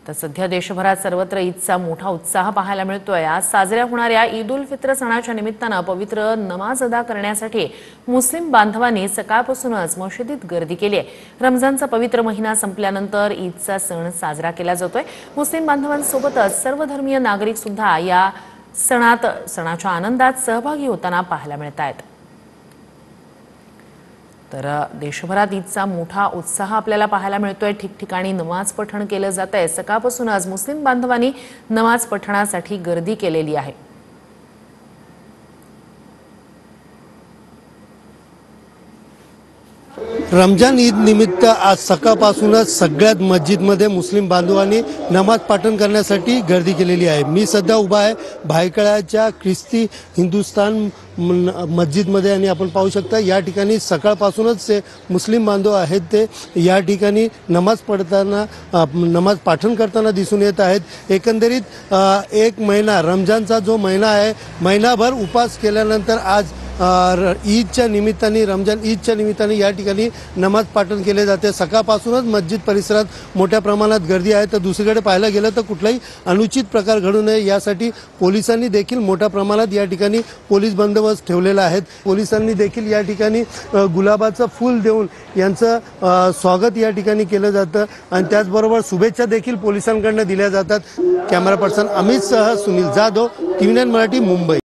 तर सध्या देशभरात सर्वत्र ईदचा मोठा उत्साह पाहायला मिळतोय। आज साजऱ्या होणाऱ्या ईद उल फित्र सणाच्या निमित्ताने पवित्र नमाज अदा करण्यासाठी मुस्लिम बांधवांनी सकाळपासूनच मशिदीत गर्दी केली आहे। रमजानचा पवित्र महिना संपल्यानंतर ईदचा सण साजरा केला जातोय। मुस्लिम बांधवांसोबतच सर्वधर्मीय नागरिक सुद्धा या सणाच्या आनंदात सहभागी होताना पाहायला मिळतात। तर देशभरात ईदचा मोठा उत्साह आपल्याला पाहायला मिळतोय। ठिकठिकाणी नमाज पठण केलं जातंय। सकाळपासूनच मुस्लिम बांधवांनी नमाज पठणासाठी गर्दी केलेली आहे। रमजान ईद निमित्त आज सकाळपासूनच सगळ्यात मस्जिदमध्ये मुस्लिम बांधवांनी नमाज पाठण करण्यासाठी गर्दी केलेली आहे। मी सध्या उभा आहे भायखळ्याच्या ख्रिस्ती हिंदुस्थान मस्जिदमध्ये आणि आपण पाहू शकता या ठिकाणी सकाळपासूनच जे मुस्लिम बांधव आहेत ते या ठिकाणी नमाज पाठण करताना दिसून येत आहेत। एकंदरीत एक महिना रमजानचा जो महिना आहे, महिनाभर उपवास केल्यानंतर आज ईदच्या निमित्ताने रमजान ईदच्या निमित्ताने या ठिकाणी नमाज पाठण केले जाते। सकाळपासूनच मस्जिद परिसरात मोठ्या प्रमाणात गर्दी आहे। तर दुसरीकडे पाहायला गेलं तर कुठलाही अनुचित प्रकार घडू नये यासाठी पोलिसांनी देखील मोठ्या प्रमाणात या ठिकाणी पोलीस बंदोबस्त ठेवलेला आहे। पोलिसांनी देखील या ठिकाणी गुलाबाचं फूल देऊन यांचं स्वागत या ठिकाणी केलं जातं आणि त्याचबरोबर शुभेच्छा देखील पोलिसांकडून दिल्या जातात। कॅमेरा पर्सन अमित सह सुनील जाधव, TV9 मराठी, मुंबई।